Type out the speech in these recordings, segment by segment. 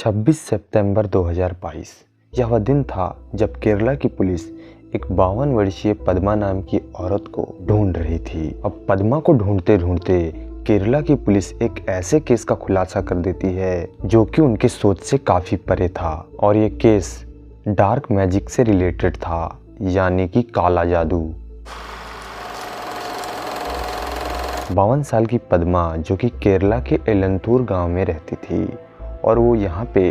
26 सितंबर 2022 यह वह दिन था जब केरला की पुलिस एक 52 वर्षीय पद्मा नाम की औरत को ढूंढ रही थी। अब पद्मा को ढूंढते ढूंढते केरला की पुलिस एक ऐसे केस का खुलासा कर देती है जो कि उनके सोच से काफी परे था और ये केस डार्क मैजिक से रिलेटेड था, यानी कि काला जादू। 52 साल की पद्मा जो कि केरला के एलंथूर गांव में रहती थी और वो यहाँ पे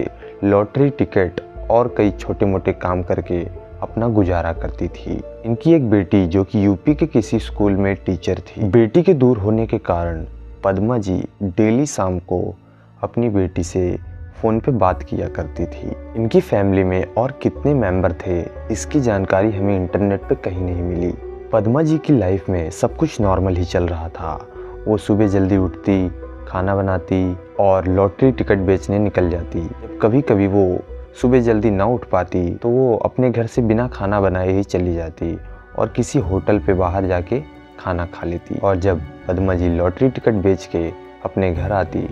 लॉटरी टिकट और कई छोटे मोटे काम करके अपना गुजारा करती थी। इनकी एक बेटी जो कि यूपी के किसी स्कूल में टीचर थी। बेटी के दूर होने के कारण पद्मा जी डेली शाम को अपनी बेटी से फ़ोन पे बात किया करती थी। इनकी फैमिली में और कितने मेंबर थे इसकी जानकारी हमें इंटरनेट पे कहीं नहीं मिली। पद्मा जी की लाइफ में सब कुछ नॉर्मल ही चल रहा था। वो सुबह जल्दी उठती, खाना बनाती और लॉटरी टिकट बेचने निकल जाती। जब कभी कभी वो सुबह जल्दी ना उठ पाती तो वो अपने घर से बिना खाना बनाए ही चली जाती और किसी होटल पे बाहर जाके खाना खा लेती। और जब पद्मा जी लॉटरी टिकट बेच के अपने घर आती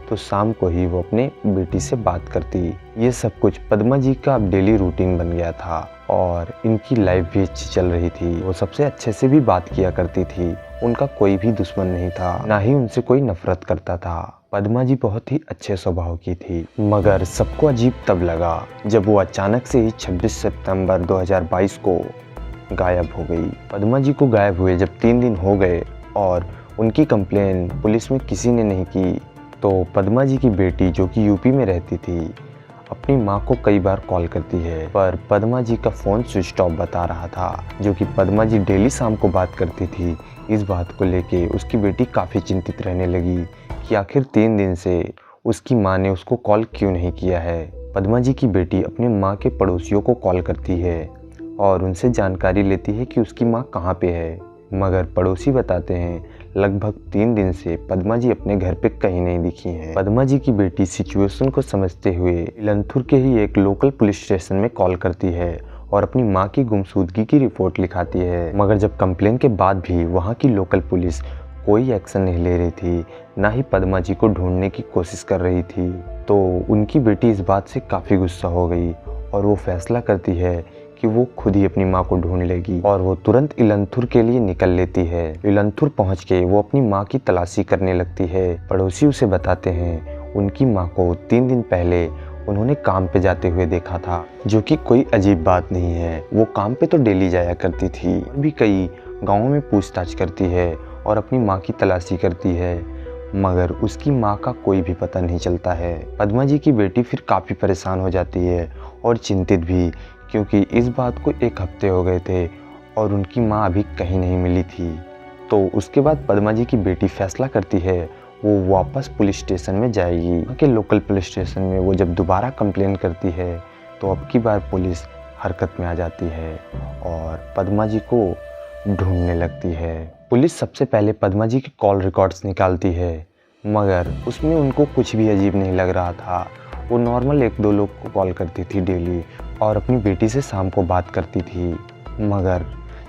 तो शाम को ही वो अपने बेटी से बात करती। ये सब कुछ पद्मा जी का अब डेली रूटीन बन गया था और इनकी लाइफ भी अच्छी चल रही थी। वो सबसे अच्छे से भी बात किया करती थी, उनका कोई भी दुश्मन नहीं था, ना ही उनसे कोई नफरत करता था। पद्मा जी बहुत ही अच्छे स्वभाव की थी। मगर सबको अजीब तब लगा जब वो अचानक से ही 26 सितंबर 2022 को गायब हो गई। पद्मा जी को गायब हुए जब 3 दिन हो गए और उनकी कंप्लेन पुलिस में किसी ने नहीं की तो पद्मा जी की बेटी जो कि यूपी में रहती थी अपनी माँ को कई बार कॉल करती है, पर पद्मा जी का फ़ोन स्विच ऑफ बता रहा था। जो कि पद्मा जी डेली शाम को बात करती थी। इस बात को लेके उसकी बेटी काफ़ी चिंतित रहने लगी कि आखिर 3 दिन से उसकी माँ ने उसको कॉल क्यों नहीं किया है। पद्मा जी की बेटी अपने माँ के पड़ोसियों को कॉल करती है और उनसे जानकारी लेती है कि उसकी माँ कहाँ पे है, मगर पड़ोसी बताते हैं लगभग 3 दिन से पद्मा जी अपने घर पे कहीं नहीं दिखी हैं। पद्मा जी की बेटी सिचुएशन को समझते हुए इलंथुर के ही एक लोकल पुलिस स्टेशन में कॉल करती है और अपनी मां की गुमशुदगी की रिपोर्ट लिखाती है। मगर जब कंप्लेन के बाद भी वहां की लोकल पुलिस कोई एक्शन नहीं ले रही थी, ना ही पद्मा जी को ढूंढने की कोशिश कर रही थी, तो उनकी बेटी इस बात से काफ़ी गुस्सा हो गई और वो फैसला करती है कि वो खुद ही अपनी माँ को ढूंढ लेगी और वो तुरंत इलंथुर के लिए निकल लेती है। इलंथुर पहुँच के वो अपनी माँ की तलाशी करने लगती है। पड़ोसी उसे बताते हैं उनकी माँ को 3 दिन पहले उन्होंने काम पे जाते हुए देखा था, जो कि कोई अजीब बात नहीं है। वो काम पे तो डेली जाया करती थी। और भी कई गाँवों में पूछताछ करती है और अपनी माँ की तलाशी करती है, मगर उसकी माँ का कोई भी पता नहीं चलता है। पद्मा जी की बेटी फिर काफ़ी परेशान हो जाती है और चिंतित भी, क्योंकि इस बात को 1 हफ्ते हो गए थे और उनकी माँ अभी कहीं नहीं मिली थी। तो उसके बाद पद्मा जी की बेटी फैसला करती है वो वापस पुलिस स्टेशन में जाएगी। वहाँ के लोकल पुलिस स्टेशन में वो जब दोबारा कंप्लेन करती है तो अब की बार पुलिस हरकत में आ जाती है और पद्मा जी को ढूंढने लगती है। पुलिस सबसे पहले पद्मा जी के कॉल रिकॉर्ड्स निकालती है, मगर उसमें उनको कुछ भी अजीब नहीं लग रहा था। वो नॉर्मल 1-2 लोग को कॉल करती थी डेली और अपनी बेटी से शाम को बात करती थी। मगर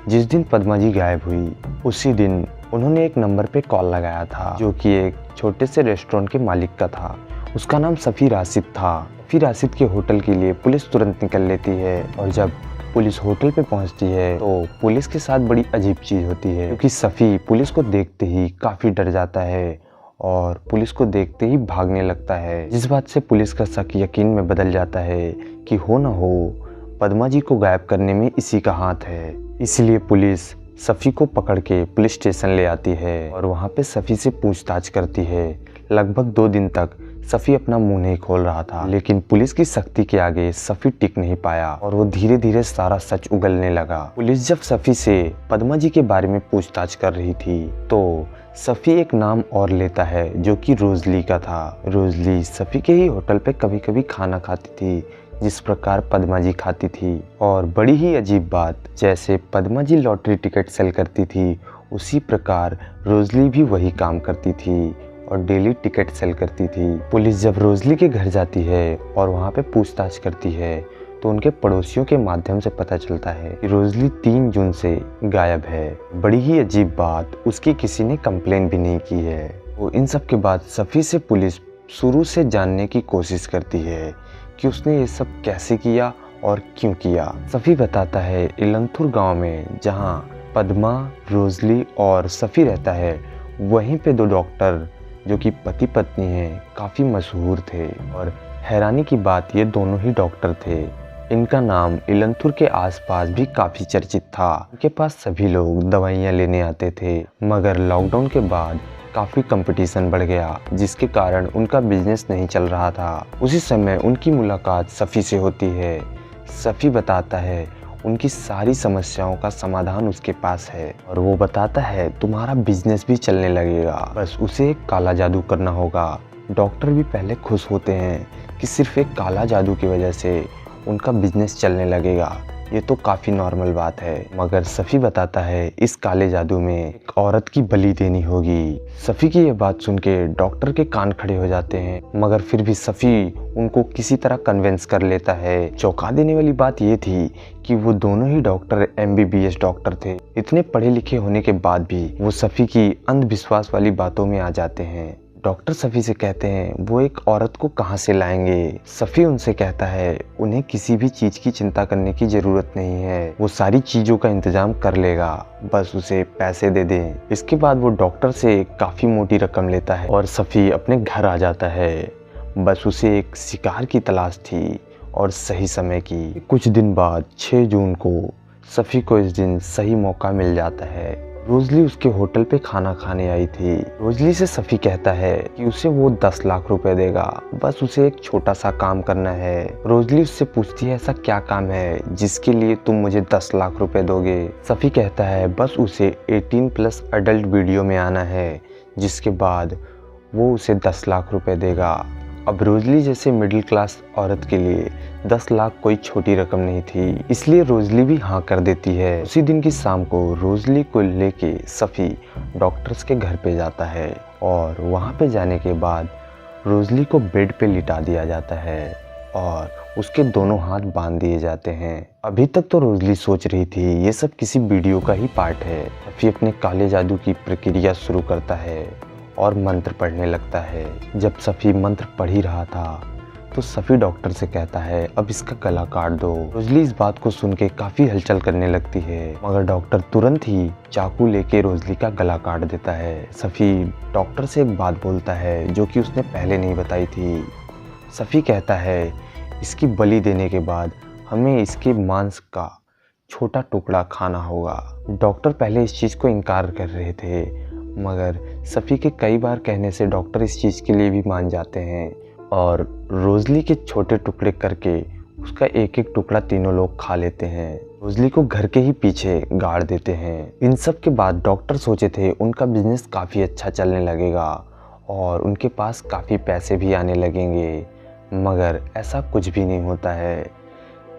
जिस दिन पद्मा जी गायब हुई उसी दिन उन्होंने एक नंबर पे कॉल लगाया था जो कि एक छोटे से रेस्टोरेंट के मालिक का था। उसका नाम सफ़ी राशिद था। सफ़ी राशिद के होटल के लिए पुलिस तुरंत निकल लेती है और जब पुलिस होटल पे पहुंचती है तो पुलिस के साथ बड़ी अजीब चीज़ होती है, क्योंकि सफ़ी पुलिस को देखते ही काफ़ी डर जाता है और पुलिस को देखते ही भागने लगता है, जिस बात से पुलिस का शक यकीन में बदल जाता है कि हो ना हो पद्मा जी को गायब करने में इसी का हाथ है। इसलिए पुलिस सफ़ी को पकड़ के पुलिस स्टेशन ले आती है और वहाँ पे सफ़ी से पूछताछ करती है। लगभग 2 दिन तक सफ़ी अपना मुंह नहीं खोल रहा था, लेकिन पुलिस की सख्ती के आगे सफ़ी टिक नहीं पाया और वो धीरे धीरे सारा सच उगलने लगा। पुलिस जब सफ़ी से पद्मा जी के बारे में पूछताछ कर रही थी तो सफ़ी एक नाम और लेता है जो कि रोजली का था। रोजली सफ़ी के ही होटल पे कभी कभी खाना खाती थी जिस प्रकार पद्मा जी खाती थी। और बड़ी ही अजीब बात, जैसे पद्मा जी लॉटरी टिकट सेल करती थी उसी प्रकार रोजली भी वही काम करती थी और डेली टिकट सेल करती थी। पुलिस जब रोजली के घर जाती है और वहाँ पे पूछताछ करती है तो उनके पड़ोसियों के माध्यम से पता चलता है कि रोजली 3 जून से गायब है। बड़ी ही अजीब बात, उसकी किसी ने कंप्लेन भी नहीं की है। तो इन सब के बाद सफ़ी से पुलिस शुरू से जानने की कोशिश करती है कि उसने ये सब कैसे किया और क्यों किया। सफ़ी बताता है इलंथुर गांव में जहां पद्मा, रोजली और सफ़ी रहता है, वहीं पे 2 डॉक्टर जो कि पति पत्नी हैं काफ़ी मशहूर थे। और हैरानी की बात ये दोनों ही डॉक्टर थे। इनका नाम इलंथुर के आसपास भी काफ़ी चर्चित था। इनके पास सभी लोग दवाइयाँ लेने आते थे, मगर लॉकडाउन के बाद काफ़ी कंपटीशन बढ़ गया, जिसके कारण उनका बिजनेस नहीं चल रहा था। उसी समय उनकी मुलाकात सफ़ी से होती है। सफ़ी बताता है उनकी सारी समस्याओं का समाधान उसके पास है और वो बताता है तुम्हारा बिजनेस भी चलने लगेगा, बस उसे एक काला जादू करना होगा। डॉक्टर भी पहले खुश होते हैं कि सिर्फ एक काला जादू की वजह से उनका बिजनेस चलने लगेगा, ये तो काफ़ी नॉर्मल बात है। मगर सफ़ी बताता है इस काले जादू में एक औरत की बलि देनी होगी। सफ़ी की ये बात सुन के डॉक्टर के कान खड़े हो जाते हैं, मगर फिर भी सफ़ी उनको किसी तरह कन्विंस कर लेता है। चौंका देने वाली बात ये थी कि वो दोनों ही डॉक्टर MBBS डॉक्टर थे। इतने पढ़े लिखे होने के बाद भी वो सफ़ी की अंधविश्वास वाली बातों में आ जाते हैं। डॉक्टर सफ़ी से कहते हैं वो एक औरत को कहाँ से लाएंगे। सफ़ी उनसे कहता है उन्हें किसी भी चीज़ की चिंता करने की ज़रूरत नहीं है, वो सारी चीज़ों का इंतज़ाम कर लेगा, बस उसे पैसे दे दें। इसके बाद वो डॉक्टर से काफ़ी मोटी रकम लेता है और सफ़ी अपने घर आ जाता है। बस उसे एक शिकार की तलाश थी और सही समय की। कुछ दिन बाद 6 जून को सफ़ी को इस दिन सही मौका मिल जाता है। रोजली उसके होटल पे खाना खाने आई थी। रोजली से सफ़ी कहता है कि उसे वो 10 लाख रुपए देगा, बस उसे एक छोटा सा काम करना है। रोजली उससे पूछती है ऐसा क्या काम है जिसके लिए तुम मुझे 10 लाख रुपए दोगे। सफ़ी कहता है बस उसे 18+ अडल्ट वीडियो में आना है, जिसके बाद वो उसे 10 लाख रुपए देगा। अब रोजली जैसे मिडिल क्लास औरत के लिए 10 लाख कोई छोटी रकम नहीं थी, इसलिए रोजली भी हाँ कर देती है। उसी दिन की शाम को रोजली को लेके सफ़ी डॉक्टर्स के घर पे जाता है और वहाँ पे जाने के बाद रोजली को बेड पे लिटा दिया जाता है और उसके दोनों हाथ बांध दिए जाते हैं। अभी तक तो रोजली सोच रही थी ये सब किसी वीडियो का ही पार्ट है। सफ़ी अपने काले जादू की प्रक्रिया शुरू करता है और मंत्र पढ़ने लगता है। जब सफ़ी मंत्र पढ़ ही रहा था तो सफ़ी डॉक्टर से कहता है अब इसका गला काट दो। रोजली इस बात को सुन के काफ़ी हलचल करने लगती है, मगर डॉक्टर तुरंत ही चाकू लेके रोजली का गला काट देता है। सफ़ी डॉक्टर से एक बात बोलता है जो कि उसने पहले नहीं बताई थी। सफ़ी कहता है इसकी बलि देने के बाद हमें इसके मांस का छोटा टुकड़ा खाना होगा। डॉक्टर पहले इस चीज़ को इनकार कर रहे थे, मगर सफ़ी के कई बार कहने से डॉक्टर इस चीज़ के लिए भी मान जाते हैं और रोजली के छोटे टुकड़े करके उसका एक एक टुकड़ा तीनों लोग खा लेते हैं। रोजली को घर के ही पीछे गाड़ देते हैं। इन सब के बाद डॉक्टर सोचे थे उनका बिजनेस काफ़ी अच्छा चलने लगेगा और उनके पास काफ़ी पैसे भी आने लगेंगे, मगर ऐसा कुछ भी नहीं होता है।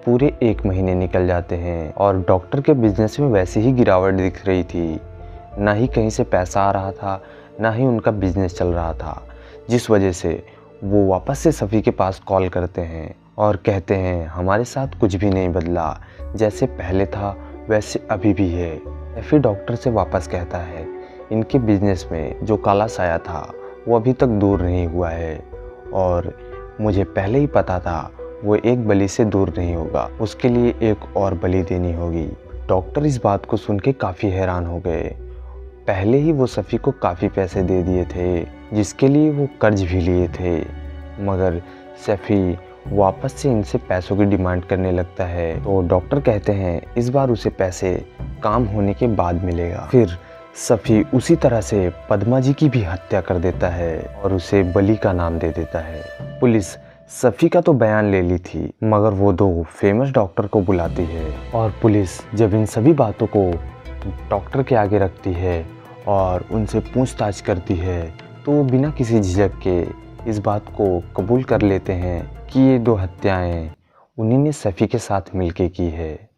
पूरे 1 महीने निकल जाते हैं और डॉक्टर के बिजनेस में वैसे ही गिरावट दिख रही थी। ना ही कहीं से पैसा आ रहा था, ना ही उनका बिजनेस चल रहा था, जिस वजह से वो वापस से सफ़ी के पास कॉल करते हैं और कहते हैं हमारे साथ कुछ भी नहीं बदला, जैसे पहले था वैसे अभी भी है। सफ़ी डॉक्टर से वापस कहता है इनके बिजनेस में जो काला साया था वो अभी तक दूर नहीं हुआ है और मुझे पहले ही पता था वो एक बलि से दूर नहीं होगा, उसके लिए एक और बलि देनी होगी। डॉक्टर इस बात को सुन के काफ़ी हैरान हो गए। पहले ही वो सफ़ी को काफ़ी पैसे दे दिए थे, जिसके लिए वो कर्ज भी लिए थे, मगर सफ़ी वापस से इनसे पैसों की डिमांड करने लगता है। तो डॉक्टर कहते हैं इस बार उसे पैसे काम होने के बाद मिलेगा। फिर सफ़ी उसी तरह से पद्मा जी की भी हत्या कर देता है और उसे बलि का नाम दे देता है। पुलिस सफ़ी का तो बयान ले ली थी, मगर वो 2 फेमस डॉक्टर को बुलाती है और पुलिस जब इन सभी बातों को डॉक्टर के आगे रखती है और उनसे पूछताछ करती है तो वो बिना किसी झिझक के इस बात को कबूल कर लेते हैं कि ये 2 हत्याएं उन्हीं ने सफ़ी के साथ मिलके की है।